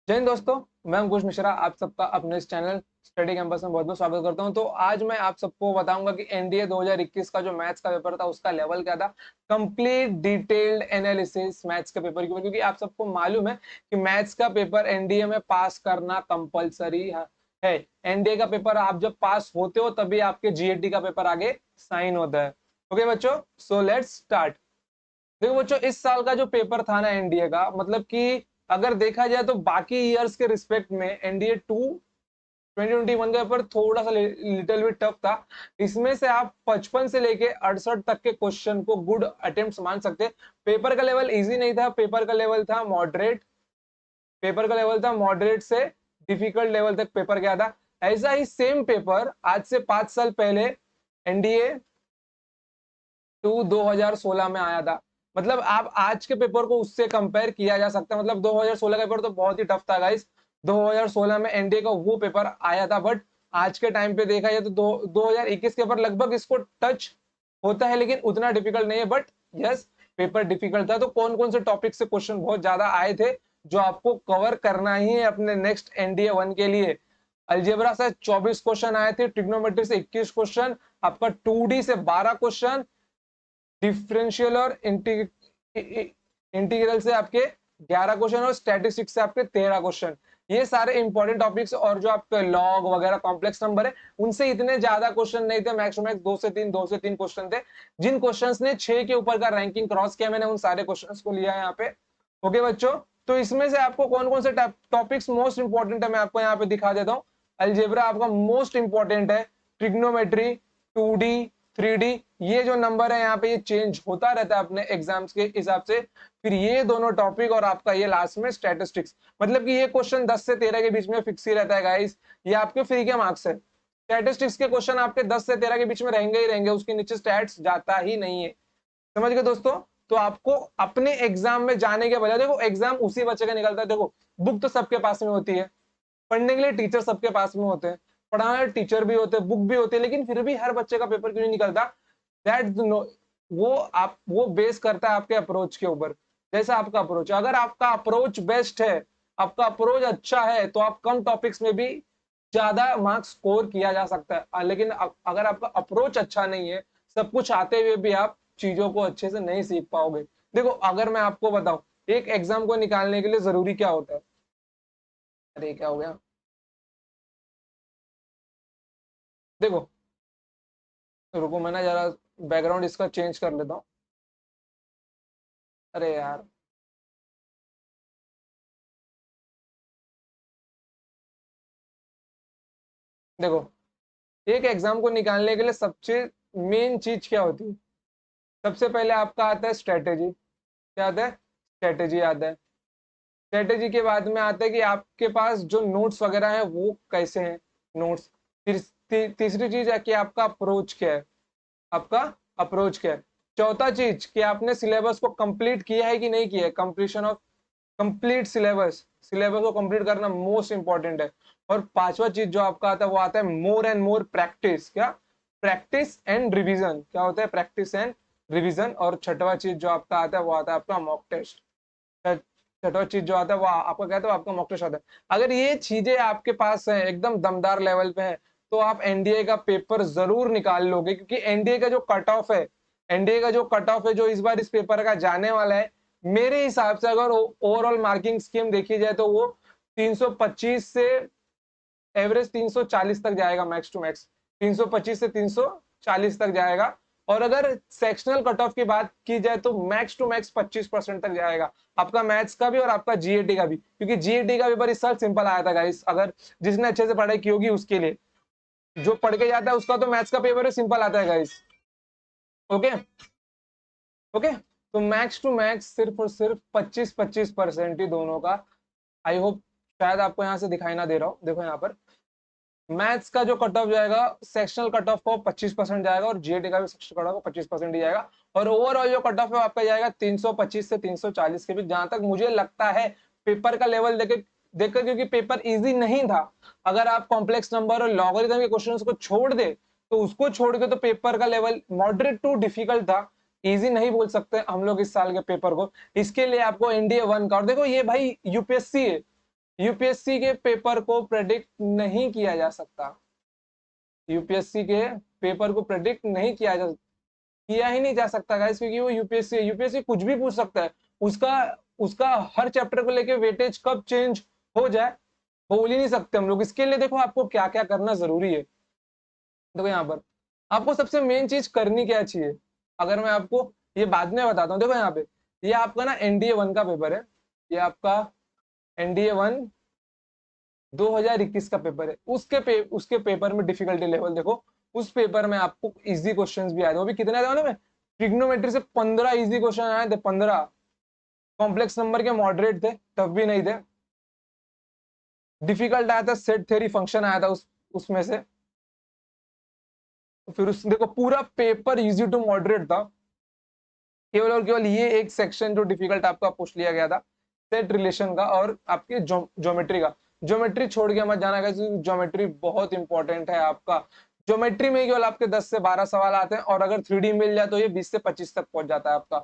जय हिंद दोस्तों। मैं अंकुश मिश्रा आप सबका अपने इस चैनल स्टडी कैंपस में बहुत बहुत स्वागत करता हूं। तो आज मैं आप सबको बताऊंगा कि एनडीए 2021 का जो मैथ्स का पेपर था उसका लेवल क्या था। कंप्लीट डिटेल्ड एनालिसिस मैथ्स के पेपर के ऊपर, क्योंकि आप सबको मालूम है कि मैथ्स का पेपर एनडीए में पास करना कंपलसरी है। एनडीए का पेपर आप जब पास होते हो तभी आपके जीएटी का पेपर आगे साइन होता है। ओके बच्चों, सो लेट्स स्टार्ट। देखो बच्चों, इस साल का जो पेपर था ना एनडीए का, मतलब कि अगर देखा जाए तो बाकी ईयर्स के रिस्पेक्ट में एनडीए 2021 का पेपर थोड़ा सा लिटिल बिट टफ था। इसमें से आप 55 से लेके 68 तक के क्वेश्चन को गुड अटेम्प्ट्स मान सकते हैं। पेपर का लेवल इजी नहीं था, पेपर का लेवल था मॉडरेट। पेपर का लेवल था मॉडरेट से डिफिकल्ट लेवल तक पेपर गया था। ऐसा ही सेम पेपर आज से 5 साल पहले एनडीए 2016 में आया था। मतलब आप आज के पेपर को उससे कंपेयर किया जा सकता है। मतलब 2016 का पेपर तो बहुत ही टफ था गाइस। 2016 में एनडीए का वो पेपर आया था, बट आज के टाइम पे देखा जाए तो 2021 के पेपर लगभग इसको टच होता है, लेकिन उतना डिफिकल्ट नहीं है। बट यस, पेपर डिफिकल्ट था। तो कौन कौन से टॉपिक से क्वेश्चन बहुत ज्यादा आए थे जो आपको कवर करना ही है अपने नेक्स्ट एनडीए 1 के लिए। अलजेब्रा से 24 क्वेश्चन आए थे, ट्रिग्नोमेट्री से 21 क्वेश्चन, आपका 2D से 12 क्वेश्चन, डिफरेंशियल और इंटीग्रल से आपके 11 क्वेश्चन और स्टैटिस्टिक्स से आपके 13 क्वेश्चन। ये सारे इंपॉर्टेंट टॉपिक्स, और जो आपके लॉग वगैरह कॉम्प्लेक्स नंबर है उनसे इतने ज्यादा क्वेश्चन नहीं थे। मैक्स टू मैक्स 2 से 3 क्वेश्चन थे। जिन क्वेश्चंस ने 6 के ऊपर का रैंकिंग क्रॉस किया, मैंने उन सारे क्वेश्चंस को लिया है यहाँ पे। ओके बच्चों, तो इसमें से आपको कौन कौन से टॉपिक्स मोस्ट इंपॉर्टेंट है मैं आपको यहाँ पे दिखा देता हूँ। अलजेब्रा आपका मोस्ट इंपॉर्टेंट है। ट्रिग्नोमेट्री, 2D, 3D, ये जो नंबर है यहाँ पे ये चेंज होता रहता है अपने एग्जाम्स के हिसाब से। फिर ये दोनों टॉपिक और आपका ये लास्ट में स्टैटिस्टिक्स, मतलब कि ये क्वेश्चन 10 से 13 के बीच में फिक्स ही रहता है गाइस। ये आपके फ्री के मार्क्स है। स्टैटिस्टिक्स के क्वेश्चन आपके 10 से 13 के बीच में रहेंगे ही रहेंगे, उसके नीचे स्टैट्स जाता ही नहीं है। समझ गए दोस्तों। तो आपको अपने एग्जाम में जाने के बजाय, देखो एग्जाम उसी बच्चे का निकलता है। देखो बुक तो सबके पास में होती है, पढ़ने के लिए टीचर सबके पास में होते हैं, पढ़ाने वाले टीचर भी होते हैं, बुक भी होती है, लेकिन फिर भी हर बच्चे का पेपर क्यों नहीं निकलता। दैट वो बेस करता है आपके अप्रोच के ऊपर। जैसा आपका अप्रोच है, अगर आपका अप्रोच बेस्ट है, आपका अप्रोच अच्छा है, तो आप कम टॉपिक्स में भी ज्यादा मार्क्स स्कोर किया जा सकता है। लेकिन अगर आपका अप्रोच अच्छा नहीं है, सब कुछ आते हुए भी आप चीजों को अच्छे से नहीं सीख पाओगे। देखो अगर मैं आपको बताऊं, एक एग्जाम को निकालने के लिए जरूरी क्या होता है। अरे क्या हो गया, देखो रुको मैं ना जरा बैकग्राउंड इसका चेंज कर लेता हूँ। अरे यार, देखो एक एग्जाम को निकालने के लिए सबसे मेन चीज क्या होती है। सबसे पहले आपका आता है स्ट्रेटेजी। क्या आता है? स्ट्रेटेजी आता है। स्ट्रेटेजी के बाद में आता है कि आपके पास जो नोट्स वगैरह है वो कैसे हैं, नोट्स। फिर तीसरी चीज है कि आपका अप्रोच क्या है। आपका अप्रोच क्या है। चौथा चीज कि आपने सिलेबस को कंप्लीट किया है कि नहीं किया है। Completion of complete syllabus, syllabus को कंप्लीट करना मोस्ट इंपॉर्टेंट है। और पांचवा चीज जो आपका आता है वो आता है मोर एंड मोर प्रैक्टिस। क्या? Practice and revision. क्या होता है? Practice and revision. और छठवा चीज जो आपका आता है वो आता है आपका मॉक टेस्ट। छठवा चीज जो आता है वो आपका क्या था, आपका मॉक टेस्ट आता है। अगर ये चीजें आपके पास है, एकदम दमदार लेवल पे है, तो आप एनडीए का पेपर जरूर निकाल लोगे। क्योंकि एनडीए का जो कट ऑफ है, एनडीए का जो कट ऑफ है जो इस बार इस पेपर का जाने वाला है, मेरे हिसाब से अगर ओवरऑल मार्किंग स्कीम देखी जाए तो वो 325 से एवरेज 340 तक जाएगा, मैक्स टू मैक्स 325 से 340 तक जाएगा। और अगर सेक्शनल कट ऑफ की बात की जाए तो मैक्स टू मैक्स 25% तक जाएगा, आपका मैथ्स का भी और आपका जीएटी का भी। क्योंकि जीएटी का पेपर इस साल सिंपल आया था गाइस, अगर जिसने अच्छे से पढ़ाई की होगी उसके लिए। जो पढ़ के जाता है उसका तो मैथ्स का पेपर सिंपल आता है गाइस। Okay, okay. तो मैक्स टू मैक्स सिर्फ और सिर्फ 25-25% ही दोनों का। आई होप शायद आपको यहाँ से दिखाई ना दे रहा हो। देखो यहाँ पर मैथ्स का जो कट ऑफ जाएगा, सेक्शनल कट ऑफ को 25% जाएगा, और जीएटी का भी सेक्शनल कट ऑफ 25% ही जाएगा। और ओवरऑल जो कट ऑफ है आपका जाएगा 325 से 340 के बीच, जहां तक मुझे लगता है पेपर का लेवल देखे देखकर, क्योंकि पेपर इजी नहीं था। अगर आप कॉम्प्लेक्स नंबर और लॉगरिथम के क्वेश्चंस को छोड़ दे, तो उसको छोड़ के तो पेपर का लेवल मॉडरेट टू डिफिकल्ट था। इजी नहीं बोल सकते हम लोग इस साल के पेपर को। इसके लिए आपको एनडीए 1 का, और देखो ये भाई यूपीएससी है, यूपीएससी के पेपर को प्रेडिक्ट नहीं किया जा सकता, यूपीएससी के पेपर को प्रेडिक्ट नहीं किया ही नहीं जा सकता गाइस, क्योंकि वो यूपीएससी कुछ भी पूछ सकता है। उसका उसका हर चैप्टर को लेके वेटेज कब चेंज हो जाए बोल ही नहीं सकते हम लोग। इसके लिए देखो आपको क्या क्या करना जरूरी है। देखो यहाँ पर आपको सबसे मेन चीज करनी क्या चाहिए, अगर मैं आपको ये बाद में बताता हूँ। देखो यहाँ पे ये आपका ना एनडीए 1 का पेपर है, ये आपका एनडीए 1 2021 का पेपर है। उसके पेपर में डिफिकल्टी लेवल देखो, उस पेपर में आपको इजी क्वेश्चंस भी आए थे। वो भी कितने आए थे मालूम है? ट्रिग्नोमेट्री से 15 इजी क्वेश्चन आए थे, 15। कॉम्प्लेक्स नंबर के मॉडरेट थे तब भी नहीं थे। डिफिकल्ट आया था सेट थ्योरी फंक्शन आया था उसमें से। फिर उस देखो पूरा पेपर इजी टू मॉडरेट था, केवल और केवल ये एक सेक्शन जो डिफिकल्ट आपका पूछ लिया गया था सेट रिलेशन का और आपके ज्योमेट्री का। ज्योमेट्री छोड़ के मत जाना गाइस, ज्योमेट्री बहुत इंपॉर्टेंट है आपका। ज्योमेट्री में केवल आपके 10 से 12 सवाल आते हैं, और अगर 3D मिल जाए तो ये 20 से 25 तक पहुंच जाता है आपका।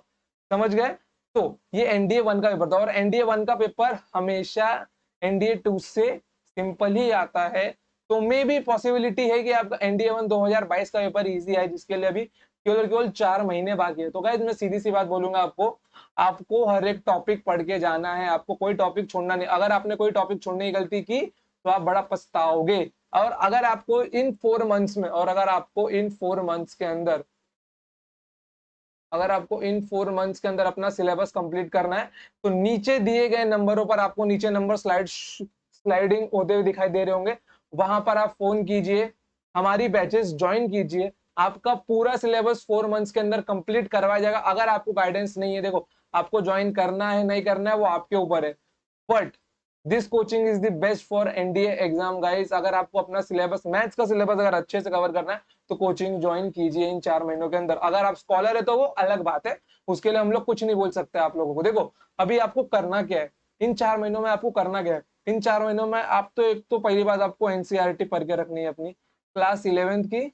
समझ गए? तो ये एनडीए 1 का पेपर था, और एनडीए 1 का पेपर हमेशा एनडीए 2 से सिंपल ही आता है। तो मे भी पॉसिबिलिटी है कि आपका एनडीए 1 2022 का पेपर इजी है, जिसके लिए अभी केवल 4 महीने बाकी है। तो गाइस मैं सीधी सी बात बोलूंगा आपको, आपको हर एक टॉपिक पढ़ के जाना है, आपको कोई टॉपिक छोड़ना नहीं। अगर आपने कोई टॉपिक छोड़ने की गलती की तो आप बड़ा पछताओगे। और अगर आपको इन 4 मंथ्स में, और अगर आपको इन 4 मंथ्स के अंदर, अगर आपको इन 4 मंथ्स के अंदर अपना सिलेबस कंप्लीट करना है, तो नीचे दिए गए नंबरों पर आपको नीचे नंबर स्लाइडिंग होते हुए दिखाई दे रहे होंगे, वहां पर आप फोन कीजिए, हमारी बैचेस ज्वाइन कीजिए। आपका पूरा सिलेबस 4 मंथ्स के अंदर कंप्लीट करवाया जाएगा। अगर आपको गाइडेंस नहीं है, देखो आपको ज्वाइन करना है नहीं करना है वो आपके ऊपर है, but this coaching is the best for NDA exam guys. अगर आपको अपना सिलेबस, मैथ्स का सिलेबस अगर अच्छे से कवर करना है तो कोचिंग ज्वाइन कीजिए इन 4 महीनों के अंदर। अगर आप स्कॉलर है तो वो अलग बात है, उसके लिए हम लोग कुछ नहीं बोल सकते आप लोगों को। देखो अभी आपको करना क्या है इन 4 महीनों में, आपको करना क्या है इन 4 महीनों में? आप तो एक तो पहली बात आपको एनसीईआरटी पढ़ के रखनी है अपनी, क्लास 11th की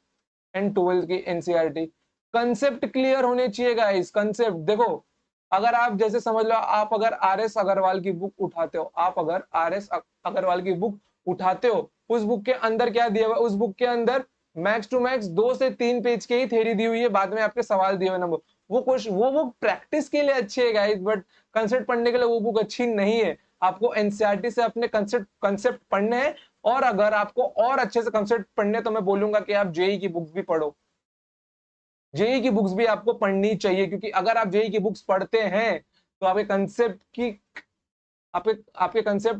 एंड 12th की एनसीईआरटी। कंसेप्ट क्लियर होने चाहिए गाइस, कंसेप्ट। देखो अगर आप जैसे समझ लो, आप अगर आर एस अग्रवाल की बुक उठाते हो, आप अगर आर एस अग्रवाल की बुक उठाते हो, उस बुक के अंदर क्या दिया हुआ है? उस बुक के अंदर मैक्स टू मैक्स 2 से 3 पेज की ही थ्योरी दी हुई है, बाद में आपके सवाल दिए हुए नंबर। वो कुछ वो प्रैक्टिस के लिए अच्छी है गाइस, बट कंसेप्ट पढ़ने के लिए वो बुक अच्छी नहीं है। आपको एनसीईआरटी से अपने कंसेप्ट पढ़ने हैं, और अगर आपको और अच्छे से कंसेप्ट पढ़ने तो मैं बोलूंगा कि आप जेई की बुक्स भी पढ़ो। जेई की बुक्स भी आपको पढ़नी चाहिए, क्योंकि अगर आप जेई की बुक्स पढ़ते हैं तो आपके कंसेप्ट की, आपके आपके कंसेप्ट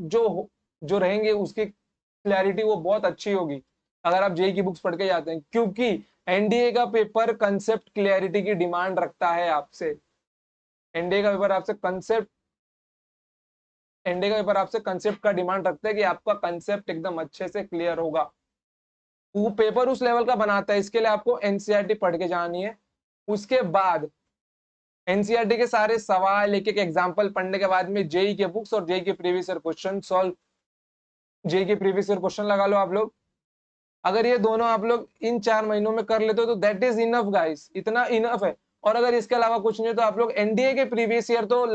जो रहेंगे उसकी क्लैरिटी वो बहुत अच्छी होगी अगर आप जेई की बुक्स पढ़ के जाते हैं। क्योंकि एनडीए का पेपर कंसेप्ट क्लैरिटी की डिमांड रखता है आपसे। एनडीए का पेपर आपसे कंसेप्ट एनडीए का पेपर आपसे कंसेप्ट का डिमांड रखता है कि आपका कंसेप्ट एकदम अच्छे से क्लियर होगा। वो पेपर उस लेवल का बनाता है, इसके लिए आपको एनसीईआरटी पढ़ के जानी है। उसके बाद एनसीईआरटी के सारे सवाल, एक एक एग्जांपल पढ़ने के बाद में जेई के बुक्स और जेई के previous year question solve, JEE के प्रीवियस ईयर क्वेश्चन लगा लो आप लोग। अगर ये दोनों आप लोग इन 4 महीनों में कर लेते हो तो दैट इज इनफ गाइस, इतना इनफ है। और अगर इसके अलावा कुछ नहीं तो आप लोग एनडीए के प्रीवियस ईयर तो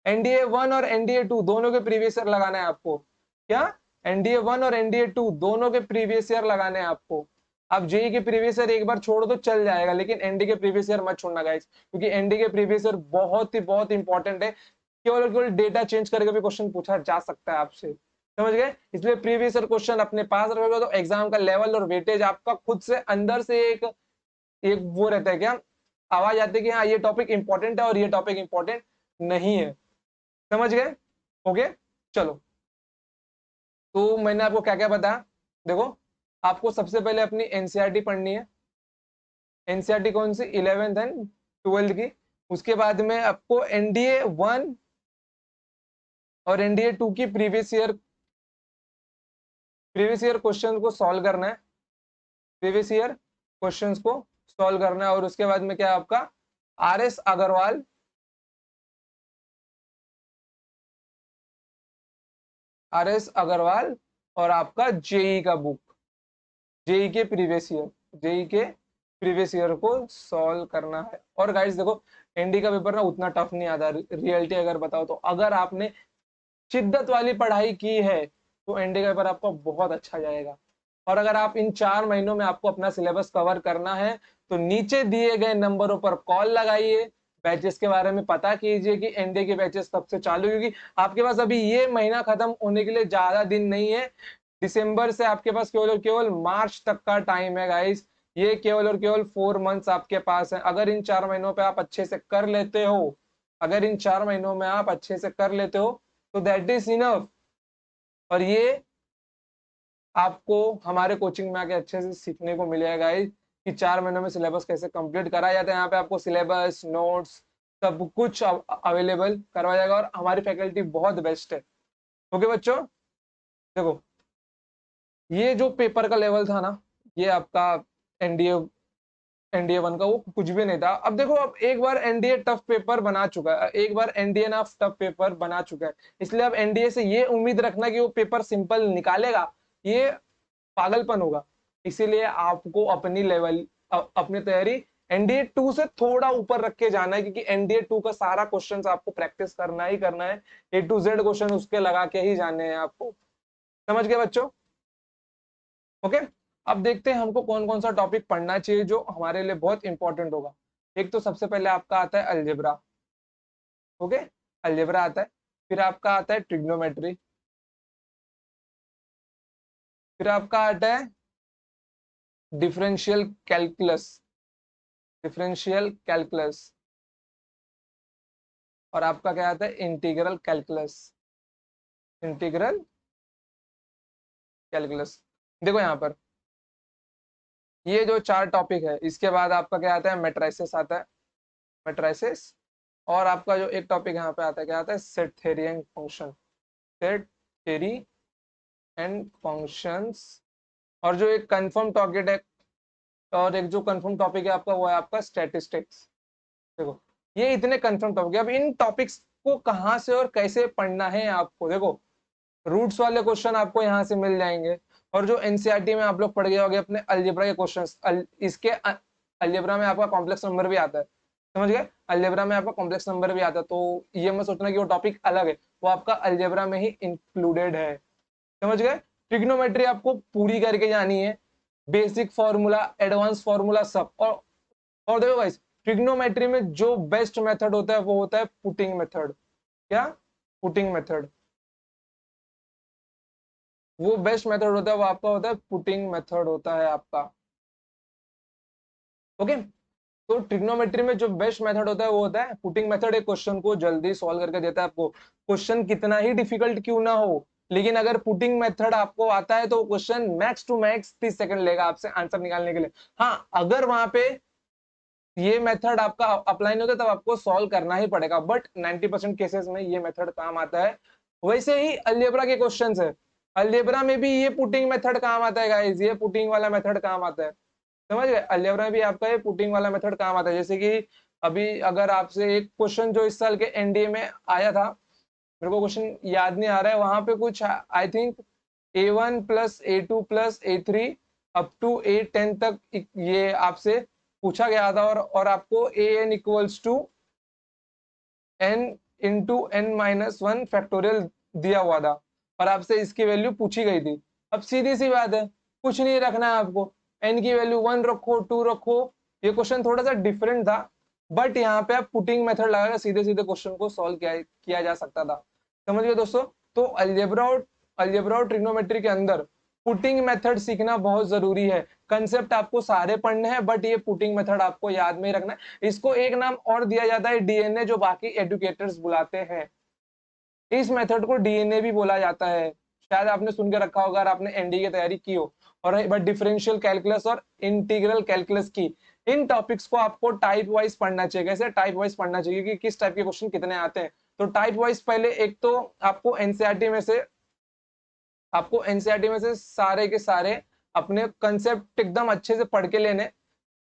एनडीए 1 और एनडीए 2 दोनों के प्रीवियस ईयर लगाना है आपको। क्या? एनडीए 1 और एनडीए 2 दोनों के प्रीवियस ईयर लगाने हैं आपको। आप जेई के प्रीवियस ईयर एक बार छोड़ दो चल जाएगा, लेकिन एनडी के प्रीवियस ईयर मत छोड़ना गाइस, क्योंकि एनडी के प्रीवियस ईयर बहुत इंपॉर्टेंट है। केवल केवल डेटा चेंज करके भी क्वेश्चन पूछा जा सकता है आपसे। समझ गए? इसलिए प्रीवियस ईयर क्वेश्चन अपने पास रखोगे तो एग्जाम का लेवल और वेटेज आपका खुद से अंदर से एक एक वो रहता है, क्या आवाज आती है कि हाँ ये टॉपिक इंपॉर्टेंट है और ये टॉपिक इंपॉर्टेंट नहीं है। समझ गए? ओके चलो, तो मैंने आपको क्या क्या बताया। देखो आपको सबसे पहले अपनी एनसीईआरटी पढ़नी है। एनसीईआरटी कौन सी? 11th एंड 12th की। उसके बाद में आपको एनडीए 1 और एनडीए 2 की प्रीवियस ईयर क्वेश्चन को सॉल्व करना है। प्रीवियस ईयर क्वेश्चंस को सॉल्व करना है, और उसके बाद में क्या आपका R S Agarwal, R S Agarwal और आपका जेई का बुक, जेई के प्रीवियस ईयर, जेई के प्रीवियस ईयर को सॉल्व करना है। और गाइस देखो एनडी का पेपर ना उतना टफ नहीं आता, रियलिटी अगर बताओ तो। अगर आपने शिद्दत वाली पढ़ाई की है तो एनडीए का पेपर आपका बहुत अच्छा जाएगा। और अगर आप इन 4 महीनों में आपको अपना सिलेबस कवर करना है तो नीचे दिए गए नंबरों पर कॉल लगाइए, बैचेस के बारे में पता कीजिए कि एनडीए के बैचेस कब से चालू, क्योंकि आपके पास अभी ये महीना खत्म होने के लिए ज्यादा दिन नहीं है। दिसंबर से आपके पास केवल और केवल मार्च तक का टाइम है गाइस। ये केवल और केवल 4 मंथ्स आपके पास है। अगर इन 4 महीनों पे आप अच्छे से कर लेते हो, अगर इन 4 महीनों में आप अच्छे से कर लेते हो तो दैट इज इनफ। और ये आपको हमारे कोचिंग में आके अच्छे से सीखने को मिलेगा गाइस कि 4 महीनों में सिलेबस कैसे कंप्लीट करा जाता है। यहाँ पे आपको सिलेबस, नोट्स, सब कुछ अवेलेबल करवाया जाएगा और हमारी फैकल्टी बहुत बेस्ट है। ओके बच्चों, देखो ये जो पेपर का लेवल था ना, ये आपका एनडीए एनडीए 1 का, वो कुछ भी नहीं था। अब देखो, अब एक बार एनडीए टफ पेपर बना चुका है, एक बार एनडीए ना टफ पेपर बना चुका है, इसलिए अब एनडीए से ये उम्मीद रखना कि वो पेपर सिंपल निकालेगा, ये पागलपन होगा। इसीलिए आपको अपनी लेवल, अपनी तैयारी एनडीए 2 से थोड़ा ऊपर रख के जाना है, क्योंकि एनडीए 2 का सारा क्वेश्चंस आपको प्रैक्टिस करना ही करना है। ए टू जेड क्वेश्चन उसके लगा के ही जाने हैं आपको। समझ गए बच्चों? ओके, अब देखते हैं हमको कौन कौन सा टॉपिक पढ़ना चाहिए जो हमारे लिए बहुत इंपॉर्टेंट होगा। एक तो सबसे पहले आपका आता है अलजेब्रा। ओके, अलजेब्रा आता है। फिर आपका आता है ट्रिग्नोमेट्री। फिर आपका आता है डिफरेंशियल कैलकुलस, डिफरेंशियल कैलकुलस। और आपका क्या आता है? Integral calculus, integral calculus. देखो यहाँ पर ये जो 4 टॉपिक है, इसके बाद आपका क्या आता है? मैट्रिसेस आता है, मैट्रिसेस। और आपका जो एक टॉपिक यहाँ पे आता है, क्या आता है? Set theory and function, set theory and functions. और जो एक कंफर्म टॉपिक है, और एक जो कंफर्म टॉपिक है आपका, वो है आपका स्टैटिस्टिक्स। देखो ये इतने कंफर्म टॉपिक है। अब इन टॉपिक्स को कहाँ से और कैसे पढ़ना है आपको, देखो रूट्स वाले क्वेश्चन आपको यहाँ से मिल जाएंगे। और जो एनसीईआरटी में आप लोग पढ़ गए होंगे अपने अलजेब्रा के क्वेश्चंस, इसके अलजेब्रा में आपका कॉम्प्लेक्स नंबर भी आता है। समझ गए? अलजेब्रा में आपका कॉम्प्लेक्स नंबर भी आता है, तो ये मत सोचना कि वो टॉपिक अलग है, वो आपका अलजेब्रा में ही इंक्लूडेड है। समझ गए? ट्रिग्नोमेट्री आपको पूरी करके जानी है, बेसिक फॉर्मूला, एडवांस फॉर्मूला, सब। और देखो गाइस, ट्रिग्नोमेट्री में जो बेस्ट मेथड होता है वो होता है पुटिंग मेथड। क्या? Putting method. वो बेस्ट मेथड होता है, वो आपका होता है पुटिंग मेथड होता है आपका। ओके, तो ट्रिग्नोमेट्री में जो बेस्ट मेथड होता है वो होता है पुटिंग मेथड। एक क्वेश्चन को जल्दी सॉल्व करके देता है आपको, क्वेश्चन कितना ही डिफिकल्ट क्यों ना हो, लेकिन अगर पुटिंग मेथड आपको आता है तो question max to max 30 second लेगा आपसे आंसर निकालने के लिए। हाँ, अगर वहां पे ये मेथड आपका अप्लाई नहीं होता तब आपको सॉल्व करना ही पड़ेगा, बट 90% केसेस में ये मेथड काम आता है। वैसे ही अलजेब्रा के क्वेश्चंस है, अलजेब्रा में भी ये पुटिंग मेथड काम आता है गाइस, ये पुटिंग वाला मेथड काम आता है। समझ गए? अलजेब्रा में भी आपका ये पुटिंग वाला मेथड काम आता है। जैसे कि अभी अगर आपसे एक क्वेश्चन जो इस साल के एनडीए में आया था, मेरे को क्वेश्चन याद नहीं आ रहा है, वहां पे कुछ I think A1 plus A2 plus A3 up to A10 तक ये आपसे पूछा गया था। और आपको an equals to n into n minus 1 factorial दिया हुआ था, और आपसे इसकी वैल्यू पूछी गई थी। अब सीधी सी बात है, कुछ नहीं रखना है आपको, n की वैल्यू 1 रखो, 2 रखो। ये क्वेश्चन थोड़ा सा डिफरेंट था, बट यहाँ पे आप पुटिंग मेथड लगाकर सीधे सीधे क्वेश्चन को सॉल्व किया जा सकता था। समझ गए दोस्तों? तो अलजेब्रा और ट्रिग्नोमेट्री के अंदर पुटिंग मेथड सीखना बहुत जरूरी है। कंसेप्ट आपको सारे पढ़ने हैं, बट ये पुटिंग मेथड आपको याद में ही रखना है। इसको एक नाम और दिया जाता है डीएनए, जो बाकी एडुकेटर्स बुलाते हैं। इस मेथड को डीएनए भी बोला जाता है, शायद आपने सुन के रखा होगा अगर आपने एनडीए की तैयारी की हो। और बट डिफरेंशियल कैलकुलस और इंटीग्रल कैलकुलस की, इन टॉपिक्स को आपको टाइप वाइज पढ़ना चाहिए। कैसे टाइप वाइज पढ़ना चाहिए कि किस टाइप के क्वेश्चन कितने आते हैं। तो टाइप वाइज पहले एक तो आपको एनसीईआरटी में से, सारे के सारे अपने कंसेप्ट एकदम अच्छे से पढ़ के लेने।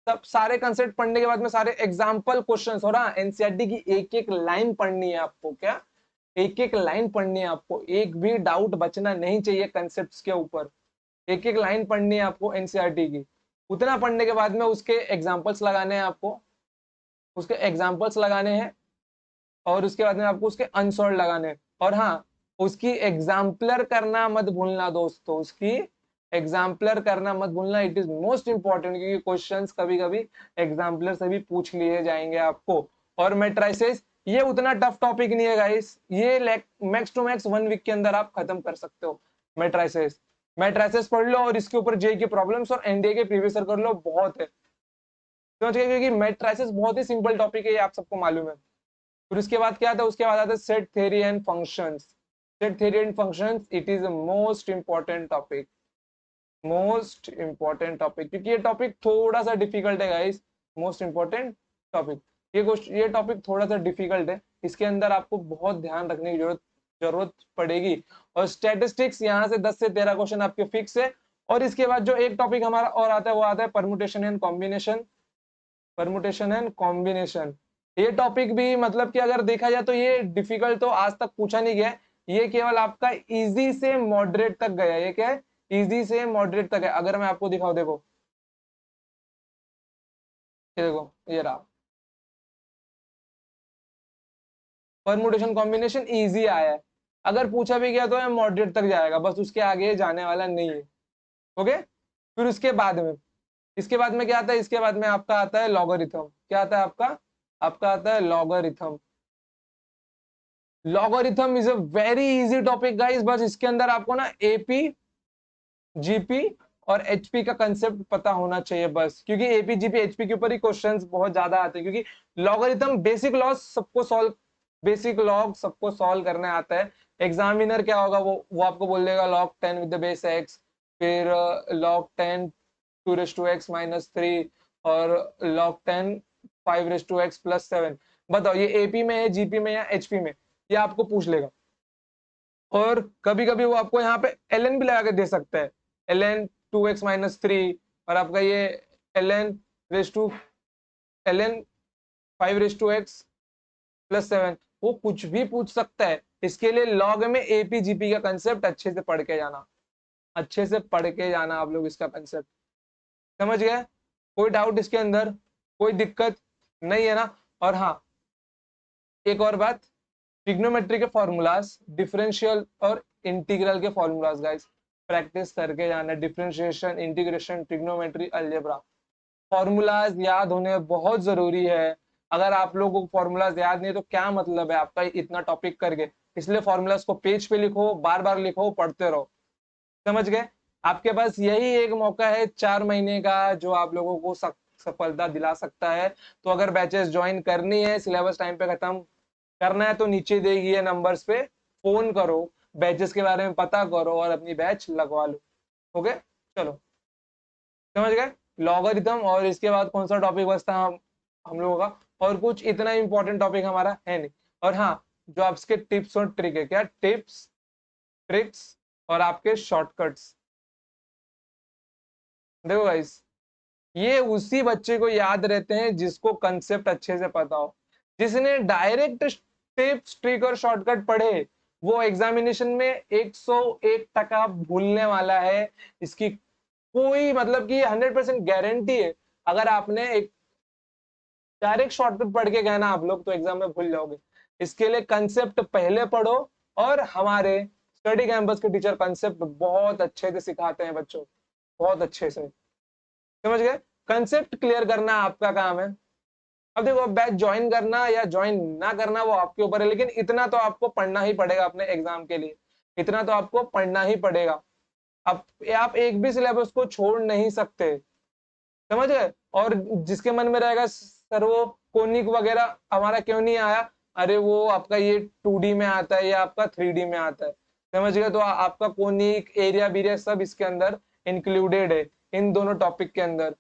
सब सारे कंसेप्ट पढ़ने के बाद में सारे एग्जाम्पल क्वेश्चंस, हो रहा एनसीईआरटी की एक एक लाइन पढ़नी है आपको। क्या? एक एक लाइन पढ़नी है आपको, एक भी डाउट बचना नहीं चाहिए कंसेप्ट के ऊपर। एक एक लाइन पढ़नी है आपको एनसीईआरटी की। उतना पढ़ने के बाद में उसके एग्जाम्पल्स लगाने हैं आपको, उसके एग्जाम्पल्स लगाने हैं, और उसके बाद में आपको उसके आंसर लगाने हैं। और हाँ, उसकी एग्जाम्पलर करना मत भूलना दोस्तों, उसकी एग्जाम्पलर करना मत भूलना, इट इज मोस्ट इंपॉर्टेंट, क्योंकि क्वेश्चंस कभी कभी एग्जाम्पलर से भी पूछ लिए जाएंगे आपको। और मैट्राइसेस ये उतना टफ टॉपिक नहीं है गाइस, ये मैक्स टू मैक्स 1 वीक के अंदर आप खत्म कर सकते हो मैट्राइसेस। मैट्राइसेस पढ़ लो और इसके ऊपर जे की प्रॉब्लम्स और एनडीए के प्रीवियस कर लो, बहुत है समझ गए, क्योंकि मैट्राइसेस बहुत ही सिंपल टॉपिक है, ये आप सबको मालूम है। फिर उसके बाद क्या आता है, उसके बाद आता है set theory and functions. Set theory and functions it is most important topic, most important topic, क्योंकि ये टॉपिक थोड़ा सा डिफिकल्ट है गाइस। मोस्ट इंपॉर्टेंट टॉपिक, ये टॉपिक थोड़ा सा डिफिकल्ट है, इसके अंदर आपको बहुत ध्यान रखने की जरूरत पड़ेगी। और स्टैटिस्टिक्स यहाँ से 10 से 13 क्वेश्चन आपके फिक्स है। और इसके बाद जो एक टॉपिक हमारा और आता है वो आता है permutation and combination. Permutation and combination, ये टॉपिक भी मतलब कि अगर देखा जाए तो ये डिफिकल्ट तो आज तक पूछा नहीं गया, ये केवल आपका इजी से मॉडरेट तक गया, ये क्या है, इजी से मॉडरेट तक है। अगर मैं आपको दिखाऊं, देखो ये देखो, ये रहा परमुटेशन कॉम्बिनेशन, इजी आया है। अगर पूछा भी गया तो ये मॉडरेट तक जाएगा, बस उसके आगे जाने वाला नहीं है। ओके, फिर उसके बाद में, इसके बाद में क्या आता है, इसके बाद में आपका आता है लॉगरिथम। क्या आता है आपका, आपका आता है logarithm. Logarithm is a very easy topic guys, बस इसके अंदर आपको ना एपी, जीपी और एचपी का कंसेप्ट पता होना चाहिए बस, क्योंकि एपी जीपी एचपी के ऊपर ही क्वेश्चंस बहुत ज्यादा आते हैं, क्योंकि लॉगरिथम बेसिक लॉग सबको सॉल्व, बेसिक लॉग सबको सॉल्व करने आता है। एग्जामिनर क्या होगा, वो आपको बोल देगा log 10 with the base x, फिर log 10 2 रेस टू x-3, और log 10 5 रेस टू x+7। बताओ ये एपी में है, जीपी में या एचपी में, ये आपको पूछ लेगा। और कभी कभी वो आपको यहाँ पे ln भी लगा के दे सकता है, ln 2x-3, और आपका ये ln raise to ln 5 raise to x+7, वो कुछ भी पूछ सकता है। इसके लिए लॉग में एपीजीपी का कंसेप्ट अच्छे से पढ़ के जाना, अच्छे से पढ़ के जाना आप लोग इसका कंसेप्ट, समझ गए। कोई डाउट इसके अंदर, कोई दिक्कत नहीं है ना। और हाँ, एक और बात, ट्रिग्नोमेट्री के फॉर्मूलाज, डिफरेंशियल और इंटीग्रल के फॉर्मूलाज गाइस प्रैक्टिस करके जाना, differentiation, integration, trigonometry, algebra, formulas याद होने बहुत जरूरी है। अगर आप लोगों को फॉर्मूलाज याद नहीं है तो क्या मतलब है आपका इतना टॉपिक करके, इसलिए फॉर्मूलाज को पेज पे लिखो, बार बार लिखो, पढ़ते रहो, समझ गए। आपके पास यही एक मौका है 4 महीने का जो आप लोगों को सफलता दिला सकता है। तो अगर बैचेस ज्वाइन करनी है, सिलेबस टाइम पे खत्म करना है, तो नीचे दिए गए नंबर्स पे फोन करो, बैचेस के बारे में पता करो और अपनी बैच लगवा लो। ओके, चलो समझ गए लॉगरिथम। और इसके बाद कौन सा टॉपिक बचता है हम लोगों का, और कुछ इतना इंपॉर्टेंट टॉपिक हमारा है नहीं। और हाँ, जो आपके टिप्स और ट्रिक है, क्या टिप्स ट्रिक्स और आपके शॉर्टकट्स, देखो गाइस, ये उसी बच्चे को याद रहते हैं जिसको कंसेप्ट अच्छे से पता हो। जिसने डायरेक्ट टिप्स ट्रिक और शॉर्टकट पढ़े, वो एग्जामिनेशन में 101% भूलने वाला है, इसकी कोई मतलब कि 100% गारंटी है। अगर आपने एक डायरेक्ट शॉर्टकट पढ़ के गए ना आप लोग, तो एग्जाम में भूल जाओगे। इसके लिए कंसेप्ट पहले पढ़ो, और हमारे स्टडी कैंपस के टीचर कंसेप्ट बहुत अच्छे से सिखाते हैं बच्चों, बहुत अच्छे से, समझ गए। कंसेप्ट क्लियर करना आपका काम है। अब देखो, बैच ज्वाइन करना या ज्वाइन ना करना वो आपके ऊपर है, लेकिन इतना तो आपको पढ़ना ही पड़ेगा अपने एग्जाम के लिए, इतना तो आपको पढ़ना ही पड़ेगा। अब आप एक भी सिलेबस को छोड़ नहीं सकते, समझ गए। और जिसके मन में रहेगा सर वो कोनिक वगैरह हमारा क्यों नहीं आया, अरे वो आपका ये 2D में आता है या आपका 3D में आता है, समझ गए। तो आपका कोनिक एरिया बीरिया सब इसके अंदर इंक्लूडेड है, इन दोनों टॉपिक के अंदर।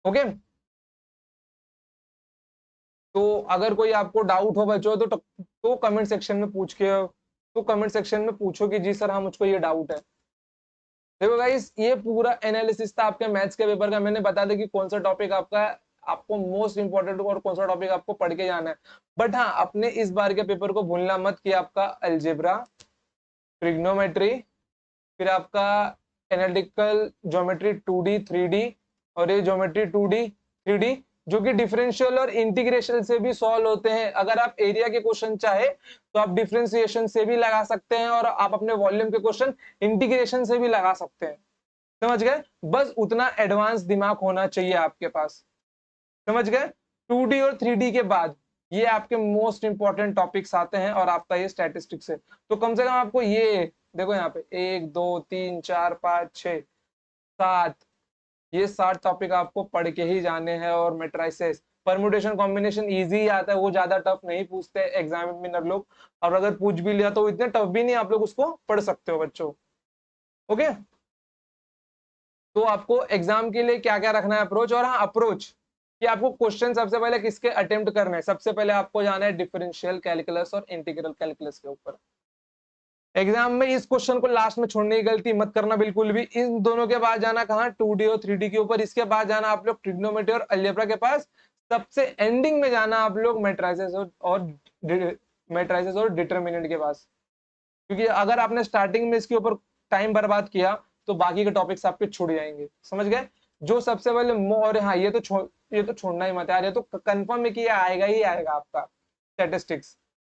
ओके, तो अगर कोई आपको डाउट हो बच्चों, तो कमेंट सेक्शन में पूछ के, तो कमेंट सेक्शन में पूछो कि जी सर हाँ मुझको ये डाउट है। देखो गाइस, ये पूरा एनालिसिस था आपके मैथ्स के पेपर का, मैंने बता दिया कि कौन सा टॉपिक आपका आपको मोस्ट इंपॉर्टेंट और कौन सा टॉपिक आपको पढ़ के जाना है। बट हाँ, अपने इस बार के पेपर को भूलना मत कि आपका अलजेब्रा, ट्रिग्नोमेट्री, फिर आपका एनालिटिकल ज्योमेट्री 2D 3D, और ये ज्योमेट्री 2D 3D, जो कि डिफरेंशियल और इंटीग्रेशन से भी सॉल्व होते हैं। अगर आप एरिया के क्वेश्चन चाहे तो आप डिफरेंशिएशन से भी लगा सकते हैं और आप अपने वॉल्यूम के क्वेश्चन इंटीग्रेशन से भी लगा सकते हैं। समझ गए? बस उतना एडवांस दिमाग होना चाहिए आपके पास। समझ गए? 2D और 3D के बाद ये आपके मोस्ट इंपॉर्टेंट टॉपिक्स आते हैं और आपका ये स्टैटिस्टिक्स है। तो कम से कम आपको ये देखो यहाँ पे 1 2 3 4 5 6 7 ये 7 टॉपिक आपको पढ़ के ही जाने हैं। और मैट्रिसेस परम्यूटेशन कॉम्बिनेशन इजी आता है, वो ज्यादा टफ नहीं पूछते एग्जामिनर लोग, और अगर पूछ भी लिया तो इतने टफ भी नहीं, आप लोग उसको पढ़ सकते हो बच्चों। ओके, तो आपको एग्जाम के लिए क्या क्या रखना है अप्रोच। और हाँ, अप्रोच कि आपको क्वेश्चन सबसे पहले किसके अटेम्प्ट करने हैं। सबसे पहले आपको जाना है डिफरेंशियल कैलकुलस और इंटीग्रल कैलकुलस के ऊपर। एग्जाम में इस क्वेश्चन को लास्ट में छोड़ने की गलती मत करना बिल्कुल भी। इन दोनों के बाद जाना कहाँ, 2D और 3D के ऊपर। इसके बाद जाना आप लोग ट्रिग्नोमेट्री और अलजेब्रा के पास। सबसे एंडिंग में जाना आप लोग मैट्रिसेस और डिटरमिनेंट के पास। क्योंकि अगर आपने स्टार्टिंग में इसके ऊपर टाइम बर्बाद किया तो बाकी के टॉपिक्स आपके छूट जाएंगे। समझ गए? जो सबसे पहले और हाँ, ये तो छोड़ना ही मत यार, ये तो कंफर्म है कि ये आएगा ही आएगा आपका स्टैटिस्टिक्स।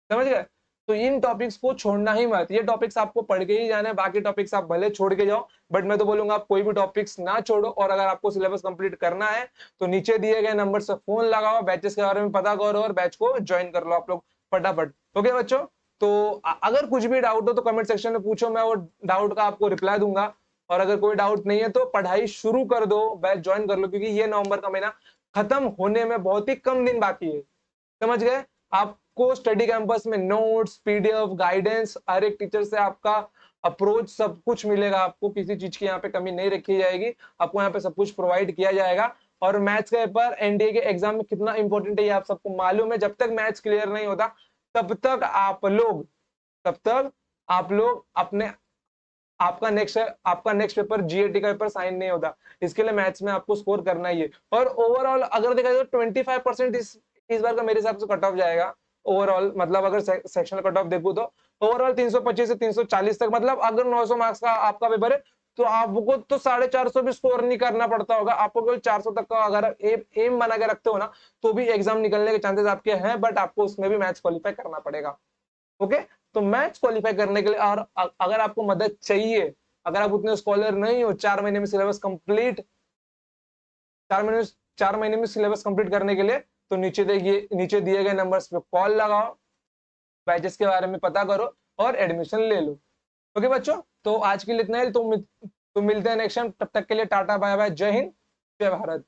समझ गए? तो इन टॉपिक्स को छोड़ना ही मत, ये टॉपिक्स आपको पढ़ के ही जाना है। बाकी टॉपिक्स आप भले छोड़ के जाओ, बट मैं तो बोलूंगा आप कोई भी टॉपिक्स ना छोड़ो। और अगर आपको सिलेबस कंप्लीट करना है तो नीचे दिए गए नंबर से फोन लगाओ, बैचेस के बारे में पता करो और बैच को ज्वाइन कर लो आप लोग फटाफट। ओके बच्चों, तो अगर कुछ भी डाउट हो तो कमेंट सेक्शन में पूछो, मैं वो डाउट का आपको रिप्लाई दूंगा। और अगर कोई डाउट नहीं है तो पढ़ाई शुरू कर दो, बैच ज्वाइन कर लो, क्योंकि ये नवंबर का महीना खत्म होने में बहुत ही कम दिन बाकी है। समझ गए? आपको स्टडी कैंपस में नोट्स, पीडीएफ, गाइडेंस, हर एक टीचर से आपका अप्रोच सब कुछ मिलेगा। आपको किसी चीज की यहाँ पे कमी नहीं रखी जाएगी, आपको यहाँ पे सब कुछ प्रोवाइड किया जाएगा। और मैथ्स का पेपर एनडीए के एग्जाम में कितना इंपॉर्टेंट है ये आप सबको मालूम है। जब तक मैथ्स क्लियर नहीं होता तब तक आप लोग अपने आपका नेक्स्ट पेपर जीएटी का पेपर साइन नहीं होता। इसके लिए मैथ्स में आपको स्कोर करना ही है। और ओवरऑल अगर देखा जाए तो 25% इस बार का मेरे हिसाब से कट ऑफ जाएगा ओवरऑल। मतलब अगर सेक्शनल कट ऑफ देखूं तो ओवरऑल 325 से 340 तक। मतलब अगर 900 मार्क्स का आपका पेपर है तो आपको तो 450 भी स्कोर नहीं करना पड़ता होगा, आपको केवल 400 तक का अगर एम बना के रखते हो ना तो भी एग्जाम निकलने के चांसेस आपके हैं। बट आपको उसमें भी मैथ्स क्वालिफाई करना पड़ेगा। ओके, तो मैथ्स क्वालिफाई करने के लिए और अगर आपको मदद चाहिए, अगर आप उतने स्कॉलर नहीं हो, 4 महीने में सिलेबस कंप्लीट 4 महीने में सिलेबस कंप्लीट करने के लिए, तो नीचे दिए गए नंबर्स पे कॉल लगाओ, बैचेस के बारे में पता करो और एडमिशन ले लो। ओके बच्चों, तो आज के लिए इतना ही। तो मिलते हैं नेक्स्ट टाइम, तब तक के लिए टाटा बाय बाय, जय हिंद जय भारत।